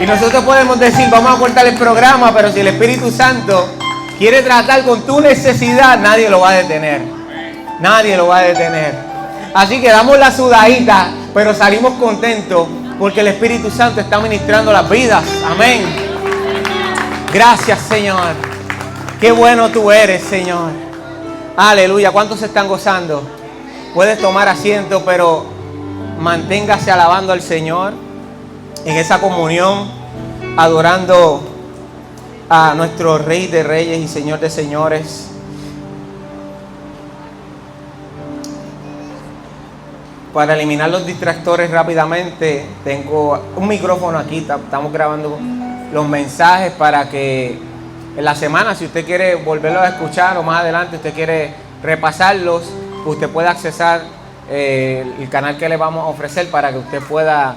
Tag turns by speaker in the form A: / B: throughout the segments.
A: Y nosotros podemos decir, vamos a cortar el programa, pero si el Espíritu Santo quiere tratar con tu necesidad, nadie lo va a detener. Nadie lo va a detener. Así que damos la sudadita, pero salimos contentos porque el Espíritu Santo está ministrando las vidas. Amén. Gracias, Señor. Qué bueno tú eres, Señor. Aleluya. ¿Cuántos se están gozando? Puedes tomar asiento, pero manténgase alabando al Señor en esa comunión, adorando a nuestro Rey de Reyes y Señor de Señores. Para eliminar los distractores rápidamente, tengo un micrófono aquí, estamos grabando los mensajes para que en la semana, si usted quiere volverlos a escuchar o más adelante usted quiere repasarlos, usted puede accesar el canal que le vamos a ofrecer para que usted pueda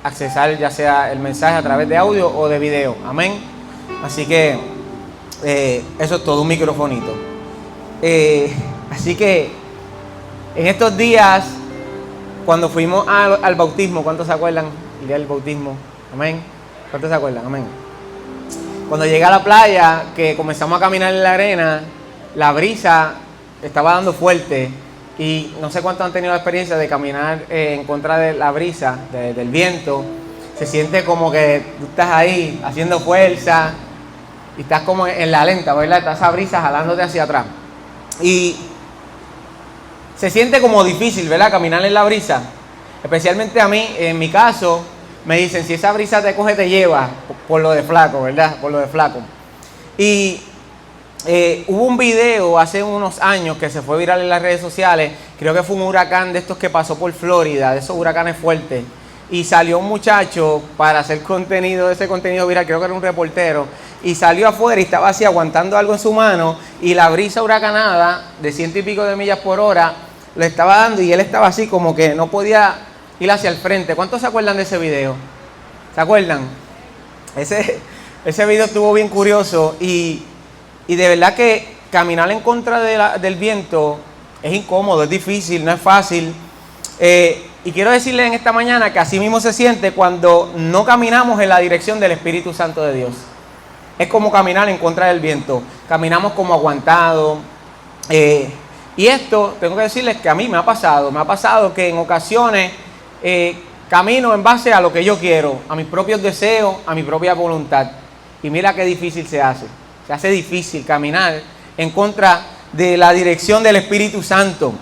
A: accesar ya sea el mensaje a través de audio o de video. Amén. Así que eso es todo, un microfonito. Así que en estos días, cuando fuimos al bautismo, ¿cuántos se acuerdan? El día del bautismo. Amén. ¿Cuántos se acuerdan? Amén. Cuando llegué a la playa, que comenzamos a caminar en la arena, la brisa estaba dando fuerte. Y no sé cuántos han tenido la experiencia de caminar en contra de la brisa, del viento. Se siente como que tú estás ahí haciendo fuerza y estás como en la lenta, ¿verdad? Está esa brisa jalándote hacia atrás. Y se siente como difícil, ¿verdad? Caminar en la brisa. Especialmente a mí, en mi caso, me dicen, si esa brisa te coge, te lleva, por lo de flaco, ¿verdad? Por lo de flaco. Y hubo un video hace unos años que se fue viral en las redes sociales. Creo que fue un huracán de estos que pasó por Florida, de esos huracanes fuertes. Y salió un muchacho para hacer contenido, ese contenido viral, creo que era un reportero. Y salió afuera y estaba así aguantando algo en su mano. Y la brisa huracanada de 100 y pico de millas por hora le estaba dando. Y él estaba así como que no podía ir hacia el frente. ¿Cuántos se acuerdan de ese video? ¿Se acuerdan? Ese video estuvo bien curioso. Y de verdad que caminar en contra del viento es incómodo, es difícil, no es fácil. Y quiero decirles en esta mañana que así mismo se siente cuando no caminamos en la dirección del Espíritu Santo de Dios. Es como caminar en contra del viento. Caminamos como aguantados. Y esto, tengo que decirles que a mí me ha pasado. Me ha pasado que en ocasiones camino en base a lo que yo quiero, a mis propios deseos, a mi propia voluntad. Y mira qué difícil se hace. Se hace difícil caminar en contra de la dirección del Espíritu Santo.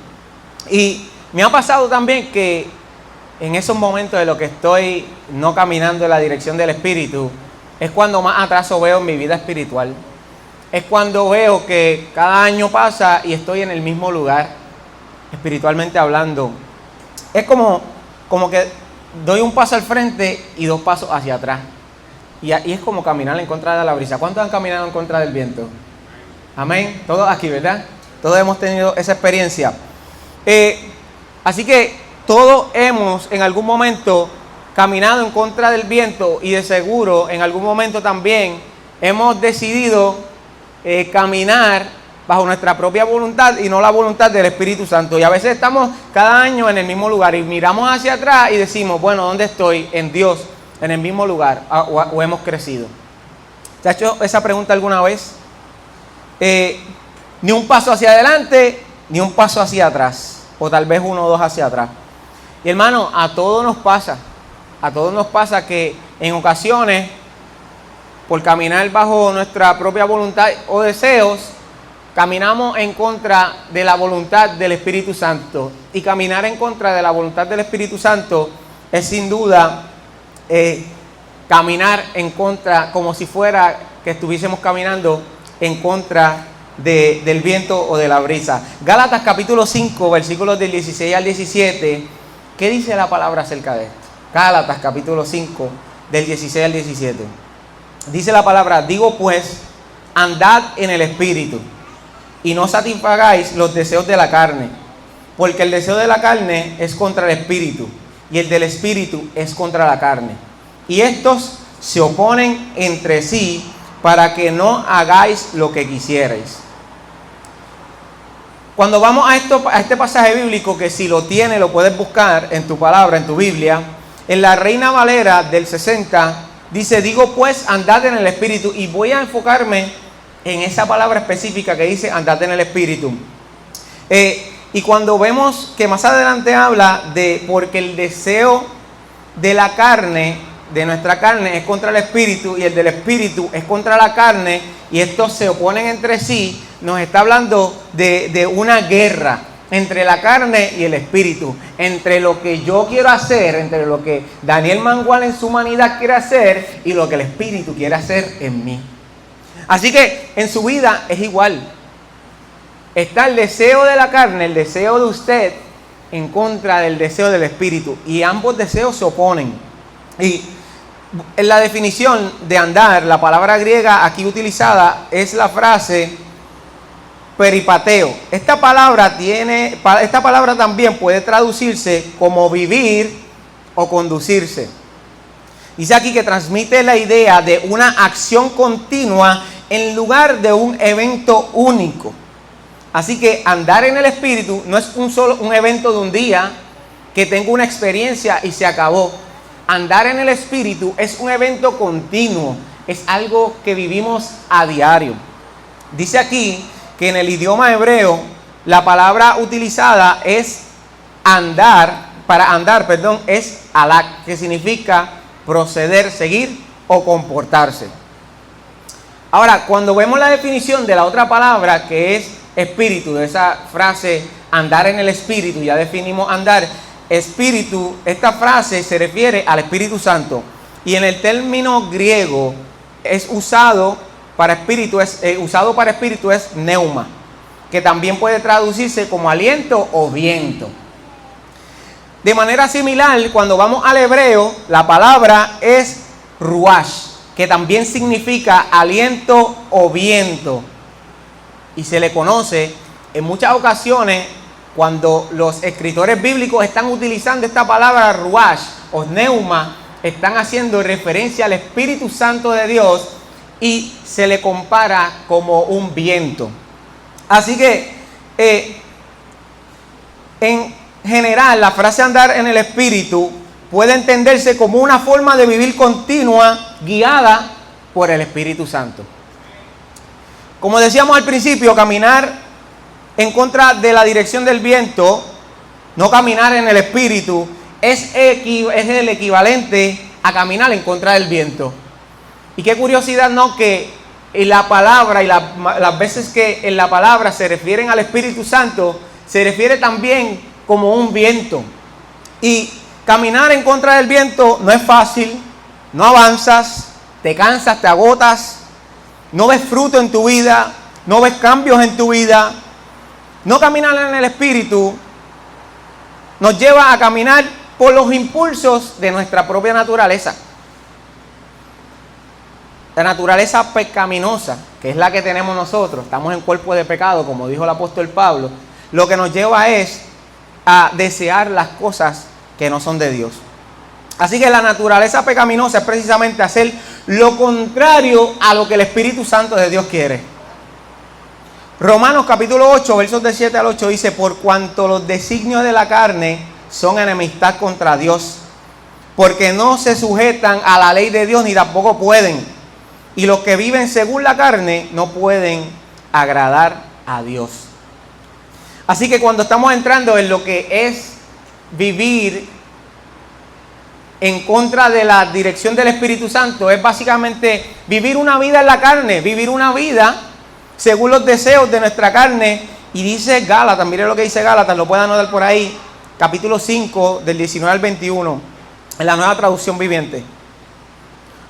A: Y me ha pasado también que en esos momentos de lo que estoy no caminando en la dirección del Espíritu, es cuando más atraso veo en mi vida espiritual. Es cuando veo que cada año pasa y estoy en el mismo lugar, espiritualmente hablando. Es como que doy un paso al frente y 2 pasos hacia atrás. Y es como caminar en contra de la brisa. ¿Cuántos han caminado en contra del viento? Amén. Todos aquí, ¿verdad? Todos hemos tenido esa experiencia. Así que todos hemos en algún momento caminado en contra del viento y de seguro en algún momento también hemos decidido caminar bajo nuestra propia voluntad y no la voluntad del Espíritu Santo. Y a veces estamos cada año en el mismo lugar y miramos hacia atrás y decimos, bueno, ¿dónde estoy? En Dios, en el mismo lugar, o hemos crecido. ¿Te has hecho esa pregunta alguna vez? Ni un paso hacia adelante, ni un paso hacia atrás, o tal vez 1 o 2 hacia atrás. Y hermano, a todos nos pasa que en ocasiones, por caminar bajo nuestra propia voluntad o deseos, caminamos en contra de la voluntad del Espíritu Santo. Y caminar en contra de la voluntad del Espíritu Santo es sin duda caminar en contra, como si fuera que estuviésemos caminando en contra del viento o de la brisa. Gálatas capítulo 5, versículos del 16 al 17. ¿Qué dice la palabra acerca de esto? Gálatas capítulo 5, del 16 al 17. Dice la palabra, digo pues, andad en el Espíritu, y no satisfagáis los deseos de la carne, porque el deseo de la carne es contra el Espíritu, y el del Espíritu es contra la carne. Y estos se oponen entre sí para que no hagáis lo que quisierais. Cuando vamos a este pasaje bíblico, que si lo tienes, lo puedes buscar en tu palabra, en tu Biblia, En la Reina Valera del 60 dice, digo pues, andad en el Espíritu. Y voy a enfocarme en esa palabra específica que dice, andad en el Espíritu. Y cuando vemos que más adelante habla de, porque el deseo de la carne, de nuestra carne, es contra el Espíritu, y el del Espíritu es contra la carne, y estos se oponen entre sí, nos está hablando de una guerra entre la carne y el Espíritu, entre lo que yo quiero hacer, entre lo que Daniel Mangual en su humanidad quiere hacer y lo que el Espíritu quiere hacer en mí. Así que en su vida es igual. Está el deseo de la carne, el deseo de usted, en contra del deseo del Espíritu, y ambos deseos se oponen. Y en la definición de andar, la palabra griega aquí utilizada es la frase peripateo. Esta palabra también puede traducirse como vivir o conducirse. Dice aquí que transmite la idea de una acción continua en lugar de un evento único. Así que andar en el Espíritu no es un evento de un día que tengo una experiencia y se acabó. Andar en el Espíritu es un evento continuo, es algo que vivimos a diario. Dice aquí que en el idioma hebreo la palabra utilizada es es alak, que significa proceder, seguir o comportarse. Ahora, cuando vemos la definición de la otra palabra que es espíritu, de esa frase andar en el Espíritu, ya definimos andar, espíritu, esta frase se refiere al Espíritu Santo, y en el término griego es usado para espíritu, es pneuma, que también puede traducirse como aliento o viento. De manera similar, cuando vamos al hebreo, la palabra es ruach, que también significa aliento o viento, y se le conoce en muchas ocasiones cuando los escritores bíblicos están utilizando esta palabra ruach o pneuma, están haciendo referencia al Espíritu Santo de Dios y se le compara como un viento. Así que en general la frase andar en el Espíritu puede entenderse como una forma de vivir continua guiada por el Espíritu Santo. Como decíamos al principio, caminar en contra de la dirección del viento, no caminar en el Espíritu, es el equivalente a caminar en contra del viento. Y qué curiosidad, ¿no? Que en la palabra y las veces que en la palabra se refieren al Espíritu Santo, se refiere también como un viento. Y caminar en contra del viento no es fácil, no avanzas, te cansas, te agotas, no ves fruto en tu vida, no ves cambios en tu vida. No caminar en el Espíritu nos lleva a caminar por los impulsos de nuestra propia naturaleza. La naturaleza pecaminosa, que es la que tenemos nosotros, estamos en cuerpo de pecado, como dijo el apóstol Pablo, lo que nos lleva es a desear las cosas que no son de Dios. Así que la naturaleza pecaminosa es precisamente hacer lo contrario a lo que el Espíritu Santo de Dios quiere. Romanos capítulo 8, versos de 7 al 8 dice, por cuanto los designios de la carne son enemistad contra Dios, porque no se sujetan a la ley de Dios ni tampoco pueden. Y los que viven según la carne no pueden agradar a Dios. Así que cuando estamos entrando en lo que es vivir en contra de la dirección del Espíritu Santo, es básicamente vivir una vida en la carne, vivir una vida según los deseos de nuestra carne. Y dice Gálatas, mire lo que dice Gálatas, lo pueden anotar por ahí, capítulo 5, del 19 al 21, en la Nueva Traducción Viviente.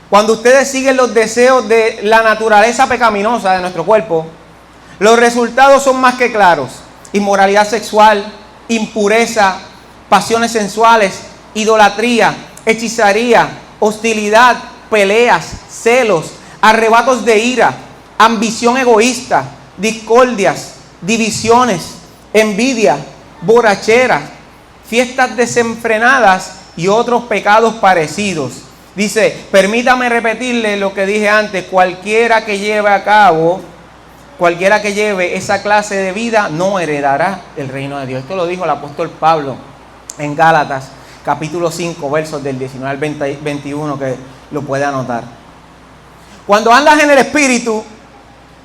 A: Cuando ustedes siguen los deseos de la naturaleza pecaminosa de nuestro cuerpo, los resultados son más que claros: inmoralidad sexual, impureza, pasiones sensuales, idolatría, hechicería, hostilidad, peleas, celos, arrebatos de ira, ambición egoísta, discordias, divisiones, envidia, borracheras, fiestas desenfrenadas y otros pecados parecidos. Dice, permítame repetirle lo que dije antes: cualquiera que lleve esa clase de vida no heredará el reino de Dios. Esto lo dijo el apóstol Pablo en Gálatas capítulo 5, versos del 19 al 21, que lo puede anotar. Cuando andas en el Espíritu,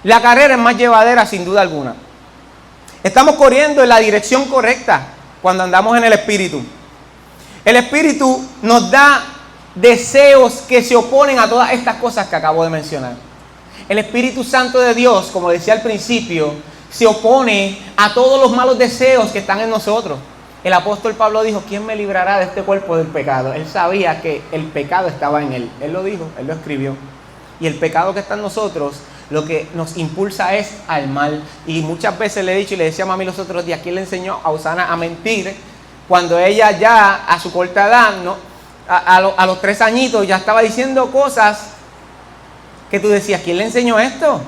A: la carrera es más llevadera sin duda alguna. Estamos corriendo en la dirección correcta cuando andamos en el Espíritu. El Espíritu nos da deseos que se oponen a todas estas cosas que acabo de mencionar. El Espíritu Santo de Dios, como decía al principio, se opone a todos los malos deseos que están en nosotros. El apóstol Pablo dijo: ¿quién me librará de este cuerpo del pecado? Él sabía que el pecado estaba en él. Él lo dijo, él lo escribió. Y el pecado que está en nosotros, lo que nos impulsa es al mal. Y muchas veces le he dicho, y le decía a mami los otros días, ¿quién le enseñó a Usana a mentir? Cuando ella ya a su corta edad, ¿no? a los 3 añitos, ya estaba diciendo cosas que tú decías, ¿quién le enseñó esto?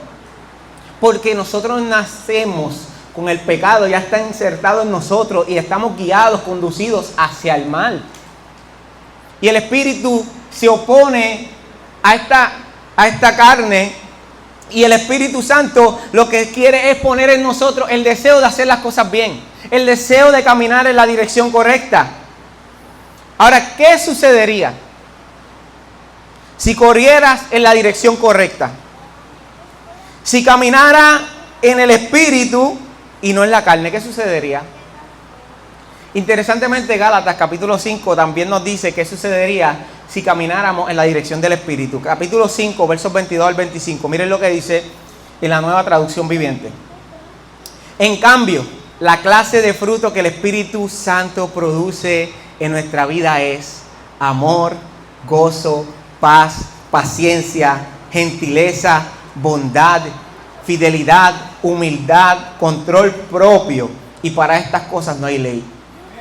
A: Porque nosotros nacemos con el pecado, ya está insertado en nosotros y estamos guiados, conducidos hacia el mal. Y el Espíritu se opone a esta carne, y el Espíritu Santo lo que quiere es poner en nosotros el deseo de hacer las cosas bien, el deseo de caminar en la dirección correcta. Ahora, ¿qué sucedería si corrieras en la dirección correcta? Si caminara en el Espíritu y no en la carne, ¿qué sucedería? Interesantemente, Gálatas capítulo 5 también nos dice qué sucedería si camináramos en la dirección del Espíritu. Capítulo 5, versos 22 al 25. Miren lo que dice en la Nueva Traducción Viviente. En cambio, la clase de fruto que el Espíritu Santo produce en nuestra vida es amor, gozo, paz, paciencia, gentileza, bondad, fidelidad, humildad, control propio. Y para estas cosas no hay ley.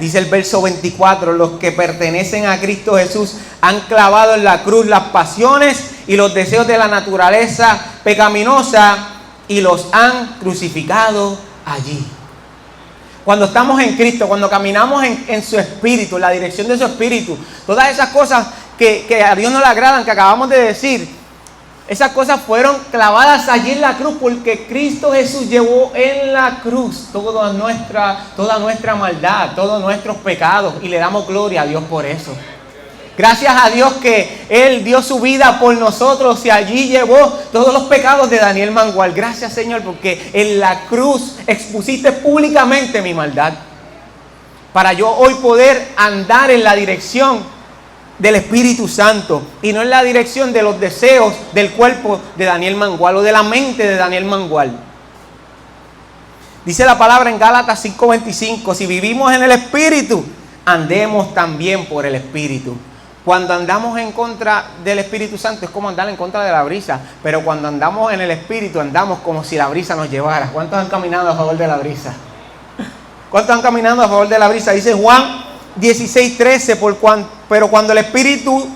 A: Dice el verso 24, los que pertenecen a Cristo Jesús han clavado en la cruz las pasiones y los deseos de la naturaleza pecaminosa y los han crucificado allí. Cuando estamos en Cristo, cuando caminamos en su Espíritu, en la dirección de su Espíritu, todas esas cosas que a Dios no le agradan, que acabamos de decir, esas cosas fueron clavadas allí en la cruz, porque Cristo Jesús llevó en la cruz toda nuestra maldad, todos nuestros pecados, y le damos gloria a Dios por eso. Gracias a Dios que Él dio su vida por nosotros y allí llevó todos los pecados de Daniel Mangual. Gracias, Señor, porque en la cruz expusiste públicamente mi maldad, para yo hoy poder andar en la dirección del Espíritu Santo y no en la dirección de los deseos del cuerpo de Daniel Mangual o de la mente de Daniel Mangual. Dice la palabra en Gálatas 5:25, si vivimos en el Espíritu, andemos también por el Espíritu. Cuando andamos en contra del Espíritu Santo es como andar en contra de la brisa, pero cuando andamos en el Espíritu andamos como si la brisa nos llevara. ¿Cuántos han caminado a favor de la brisa? ¿Cuántos han caminado a favor de la brisa? Dice Juan 16:13, pero cuando el Espíritu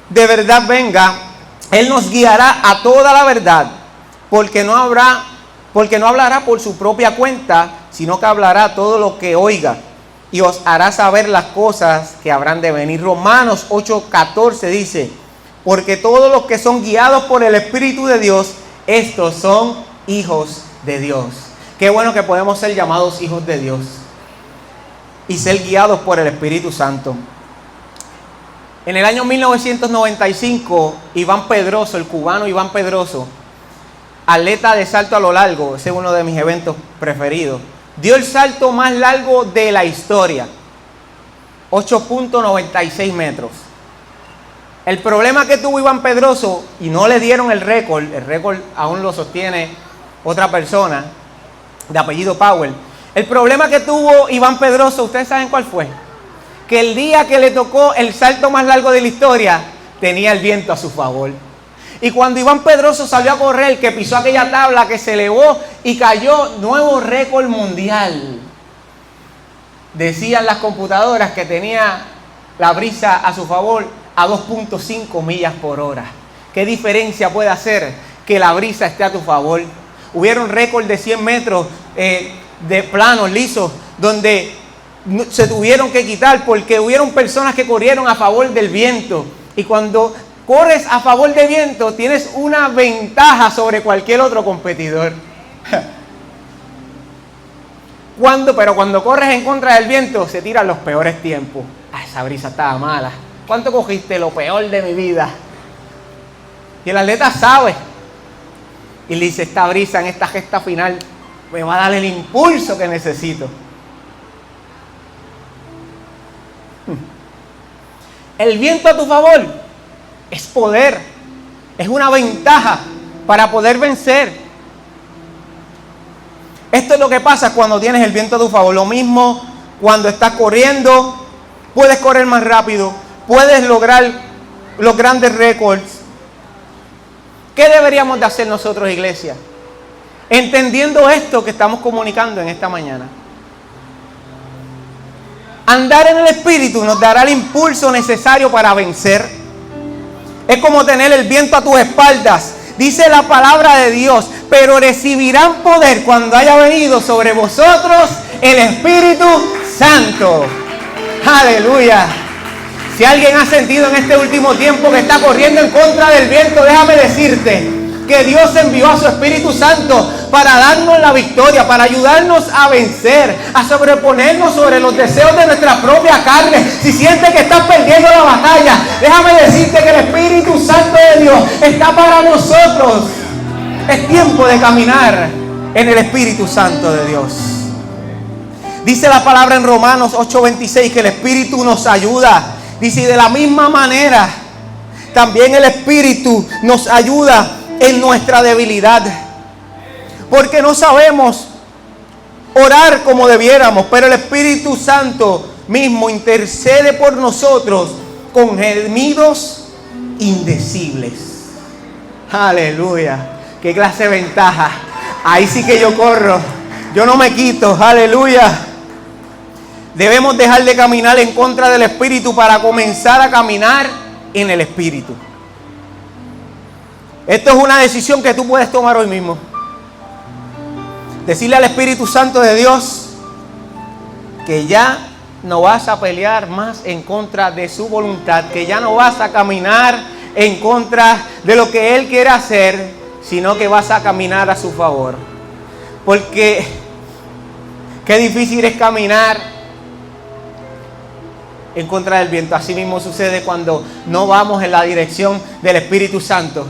A: de verdad venga, Él nos guiará a toda la verdad, porque no hablará por su propia cuenta, sino que hablará todo lo que oiga, y os hará saber las cosas que habrán de venir. Romanos 8:14 dice, porque todos los que son guiados por el Espíritu de Dios, estos son hijos de Dios. Qué bueno que podemos ser llamados hijos de Dios y ser guiados por el Espíritu Santo. En el año 1995, Iván Pedroso, el cubano Iván Pedroso, atleta de salto a lo largo, ese es uno de mis eventos preferidos, dio el salto más largo de la historia, 8.96 metros. El problema que tuvo Iván Pedroso, y no le dieron el récord aún lo sostiene otra persona de apellido Powell. El problema que tuvo Iván Pedroso, ¿ustedes saben cuál fue? Que el día que le tocó el salto más largo de la historia, tenía el viento a su favor. Y cuando Iván Pedroso salió a correr, que pisó aquella tabla, que se elevó y cayó, nuevo récord mundial. Decían las computadoras que tenía la brisa a su favor a 2.5 millas por hora. ¿Qué diferencia puede hacer que la brisa esté a tu favor? Hubieron récord de 100 metros de planos lisos, donde se tuvieron que quitar porque hubieron personas que corrieron a favor del viento. Y cuando corres a favor del viento, tienes una ventaja sobre cualquier otro competidor. Pero cuando corres en contra del viento, se tiran los peores tiempos. Ah, esa brisa estaba mala. ¿Cuánto cogiste? Lo peor de mi vida. Y el atleta sabe. Y le dice, esta brisa en esta gesta final me va a dar el impulso que necesito. El viento a tu favor es poder. Es una ventaja para poder vencer. Esto es lo que pasa cuando tienes el viento a tu favor. Lo mismo cuando estás corriendo. Puedes correr más rápido. Puedes lograr los grandes récords. ¿Qué deberíamos de hacer nosotros, iglesia? Entendiendo esto que estamos comunicando en esta mañana. Andar en el Espíritu nos dará el impulso necesario para vencer. Es como tener el viento a tus espaldas. Dice la palabra de Dios, pero recibirán poder cuando haya venido sobre vosotros el Espíritu Santo. Aleluya. Si alguien ha sentido en este último tiempo que está corriendo en contra del viento, déjame decirte que Dios envió a su Espíritu Santo para darnos la victoria, para ayudarnos a vencer, a sobreponernos sobre los deseos de nuestra propia carne. Si sientes que estás perdiendo la batalla, déjame decirte que el Espíritu Santo de Dios está para nosotros. Es tiempo de caminar en el Espíritu Santo de Dios. Dice la palabra en Romanos 8:26 que el Espíritu nos ayuda. Dice, y de la misma manera, también el Espíritu nos ayuda en nuestra debilidad. Porque no sabemos orar como debiéramos, pero el Espíritu Santo mismo intercede por nosotros con gemidos indecibles. Aleluya. Qué clase de ventaja. Ahí sí que yo corro. Yo no me quito. Aleluya. Debemos dejar de caminar en contra del Espíritu para comenzar a caminar en el Espíritu. Esto es una decisión que tú puedes tomar hoy mismo. Decirle al Espíritu Santo de Dios que ya no vas a pelear más en contra de su voluntad, que ya no vas a caminar en contra de lo que Él quiere hacer, sino que vas a caminar a su favor. Porque qué difícil es caminar en contra del viento. Así mismo sucede cuando no vamos en la dirección del Espíritu Santo.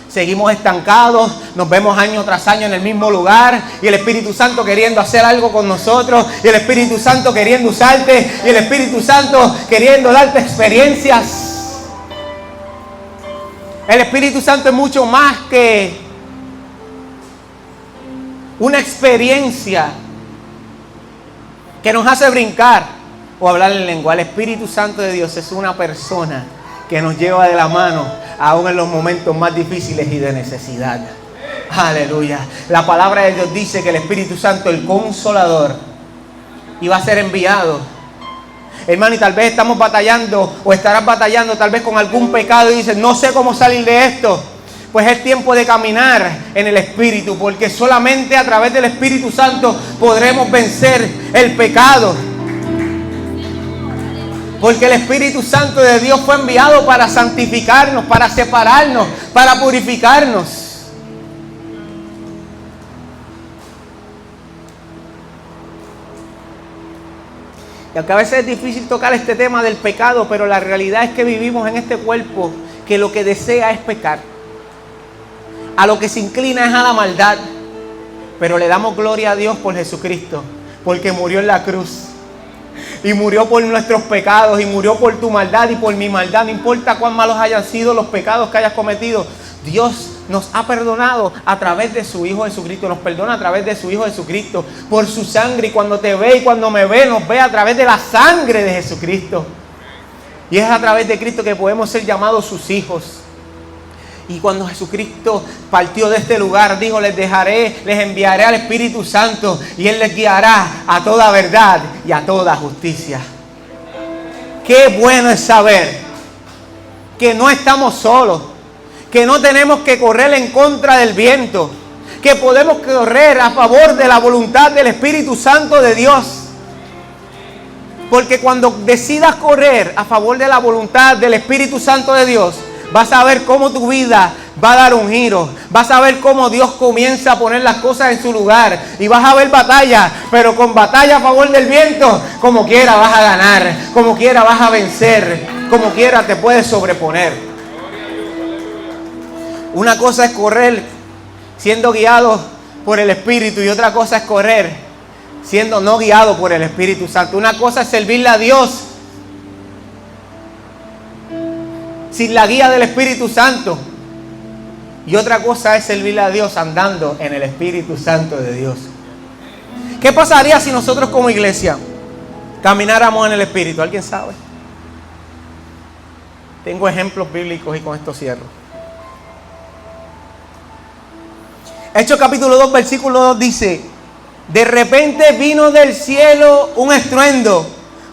A: Seguimos estancados, nos vemos año tras año en el mismo lugar, y el Espíritu Santo queriendo hacer algo con nosotros, y el Espíritu Santo queriendo usarte, y el Espíritu Santo queriendo darte experiencias. El Espíritu Santo es mucho más que una experiencia que nos hace brincar o hablar en lengua. El Espíritu Santo de Dios es una persona que nos lleva de la mano aún en los momentos más difíciles y de necesidad. Aleluya. La palabra de Dios dice que el Espíritu Santo, el Consolador, iba a ser enviado. Hermano, y tal vez estamos batallando o estarás batallando tal vez con algún pecado y dices, no sé cómo salir de esto. Pues es tiempo de caminar en el Espíritu, porque solamente a través del Espíritu Santo podremos vencer el pecado. Porque el Espíritu Santo de Dios fue enviado para santificarnos, para separarnos, para purificarnos. Y aunque a veces es difícil tocar este tema del pecado, pero la realidad es que vivimos en este cuerpo que lo que desea es pecar. A lo que se inclina es a la maldad. Pero le damos gloria a Dios por Jesucristo, porque murió en la cruz. Y murió por nuestros pecados, y murió por tu maldad y por mi maldad. No importa cuán malos hayan sido los pecados que hayas cometido, Dios nos ha perdonado a través de su Hijo Jesucristo. Nos perdona a través de su Hijo Jesucristo, por su sangre. Y cuando te ve y cuando me ve, nos ve a través de la sangre de Jesucristo. Y es a través de Cristo que podemos ser llamados sus hijos. Y cuando Jesucristo partió de este lugar, dijo, les enviaré al Espíritu Santo, y Él les guiará a toda verdad y a toda justicia. Qué bueno es saber que no estamos solos, que no tenemos que correr en contra del viento, que podemos correr a favor de la voluntad del Espíritu Santo de Dios. Porque cuando decidas correr a favor de la voluntad del Espíritu Santo de Dios, vas a ver cómo tu vida va a dar un giro. Vas a ver cómo Dios comienza a poner las cosas en su lugar. Y vas a ver batalla, pero con batalla a favor del viento, como quiera vas a ganar, como quiera vas a vencer, como quiera te puedes sobreponer. Una cosa es correr siendo guiado por el Espíritu y otra cosa es correr siendo no guiado por el Espíritu Santo. Una cosa es servirle a Dios sin la guía del Espíritu Santo. Y otra cosa es servirle a Dios andando en el Espíritu Santo de Dios. ¿Qué pasaría si nosotros como iglesia camináramos en el Espíritu? ¿Alguien sabe? Tengo ejemplos bíblicos y con esto cierro. Hechos capítulo 2, versículo 2 dice: de repente vino del cielo un estruendo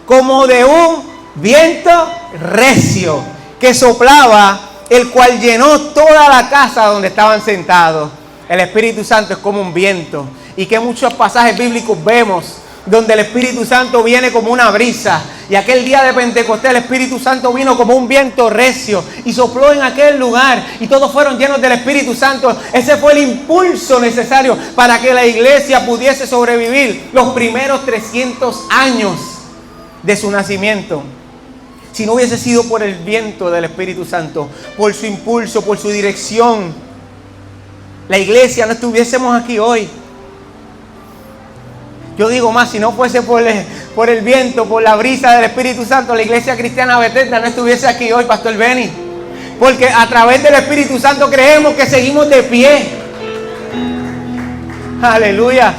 A: como de un viento recio que soplaba, el cual llenó toda la casa donde estaban sentados. El Espíritu Santo es como un viento. Y que muchos pasajes bíblicos vemos donde el Espíritu Santo viene como una brisa. Y aquel día de Pentecostés el Espíritu Santo vino como un viento recio y sopló en aquel lugar. Y todos fueron llenos del Espíritu Santo. Ese fue el impulso necesario para que la iglesia pudiese sobrevivir los primeros 300 años de su nacimiento. Si no hubiese sido por el viento del Espíritu Santo, por su impulso, por su dirección, la iglesia no estuviésemos aquí hoy. Yo digo más, si no fuese por el viento, por la brisa del Espíritu Santo, la iglesia cristiana Bethesda no estuviese aquí hoy, Pastor Benny. Porque a través del Espíritu Santo creemos que seguimos de pie. Aleluya.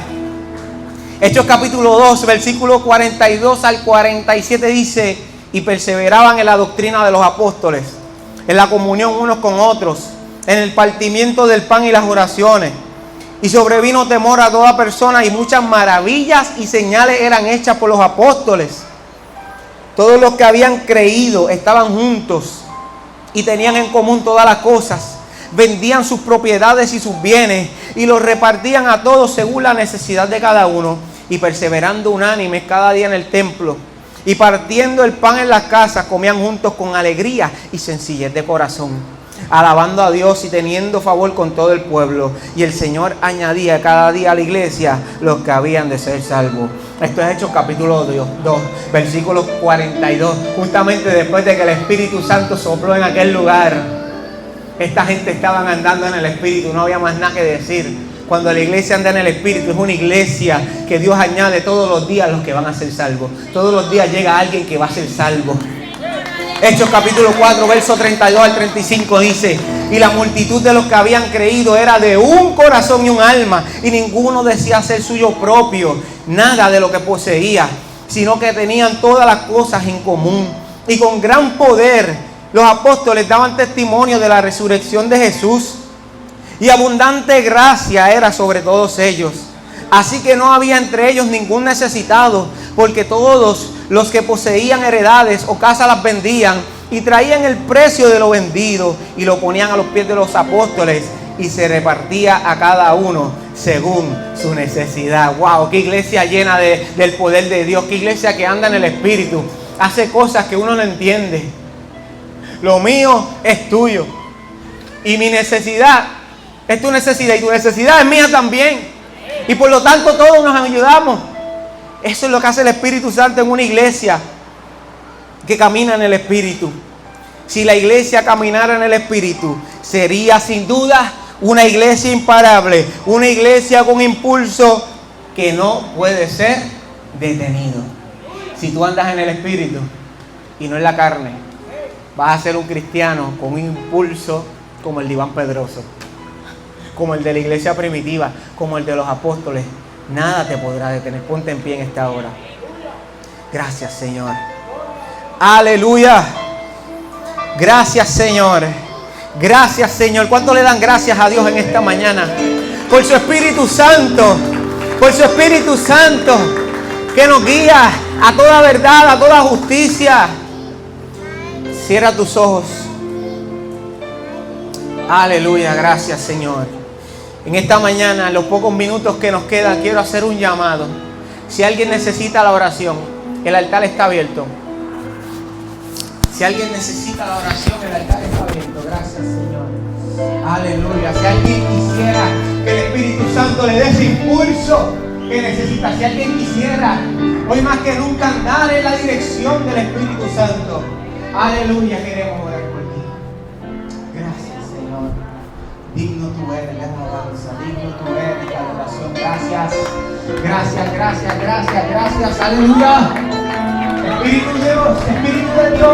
A: Hechos capítulo 2, versículo 42 al 47 dice: y perseveraban en la doctrina de los apóstoles, en la comunión unos con otros, en el partimiento del pan y las oraciones. Y sobrevino temor a toda persona, y muchas maravillas y señales eran hechas por los apóstoles. Todos los que habían creído estaban juntos y tenían en común todas las cosas. Vendían sus propiedades y sus bienes y los repartían a todos según la necesidad de cada uno. Y perseverando unánimes cada día en el templo y partiendo el pan en las casas, comían juntos con alegría y sencillez de corazón, alabando a Dios y teniendo favor con todo el pueblo. Y el Señor añadía cada día a la iglesia los que habían de ser salvos. Esto es Hechos capítulo 2, versículo 42. Justamente después de que el Espíritu Santo sopló en aquel lugar, esta gente estaban andando en el Espíritu, no había más nada que decir. Cuando la iglesia anda en el Espíritu, es una iglesia que Dios añade todos los días los que van a ser salvos. Todos los días llega alguien que va a ser salvo. Hechos capítulo 4, verso 32 al 35 dice: y la multitud de los que habían creído era de un corazón y un alma, y ninguno decía ser suyo propio nada de lo que poseía, sino que tenían todas las cosas en común. Y con gran poder los apóstoles daban testimonio de la resurrección de Jesús, y abundante gracia era sobre todos ellos. Así que no había entre ellos ningún necesitado, porque todos los que poseían heredades o casas las vendían y traían el precio de lo vendido y lo ponían a los pies de los apóstoles, y se repartía a cada uno según su necesidad. ¡Wow! ¡Qué iglesia llena del poder de Dios! ¡Qué iglesia que anda en el Espíritu! Hace cosas que uno no entiende. Lo mío es tuyo y mi necesidad es tu necesidad y tu necesidad es mía también. Y por lo tanto todos nos ayudamos. Eso es lo que hace el Espíritu Santo en una iglesia que camina en el Espíritu. Si la iglesia caminara en el Espíritu, sería sin duda una iglesia imparable, una iglesia con impulso que no puede ser detenido. Si tú andas en el Espíritu y no en la carne, vas a ser un cristiano con un impulso como el de Iván Pedroso, como el de la iglesia primitiva, como el de los apóstoles. Nada te podrá detener. Ponte en pie en esta hora. Gracias, Señor. Aleluya. Gracias, Señor. Gracias, Señor. ¿Cuánto le dan gracias a Dios en esta mañana? Por su Espíritu Santo. Por su Espíritu Santo que nos guía a toda verdad, a toda justicia. Cierra tus ojos. Aleluya. Gracias, Señor. En esta mañana, en los pocos minutos que nos quedan, quiero hacer un llamado. Si alguien necesita la oración, el altar está abierto. Si alguien necesita la oración, el altar está abierto. Gracias, Señor. Aleluya. Si alguien quisiera que el Espíritu Santo le dé ese impulso que necesita, si alguien quisiera hoy más que nunca andar en la dirección del Espíritu Santo, aleluya, queremos orar por ti. Gracias, Señor. Digno tú eres de alabanza, digno tú eres de adoración. Gracias, gracias, gracias, gracias, gracias, aleluya. Espíritu de Dios, Espíritu de Dios.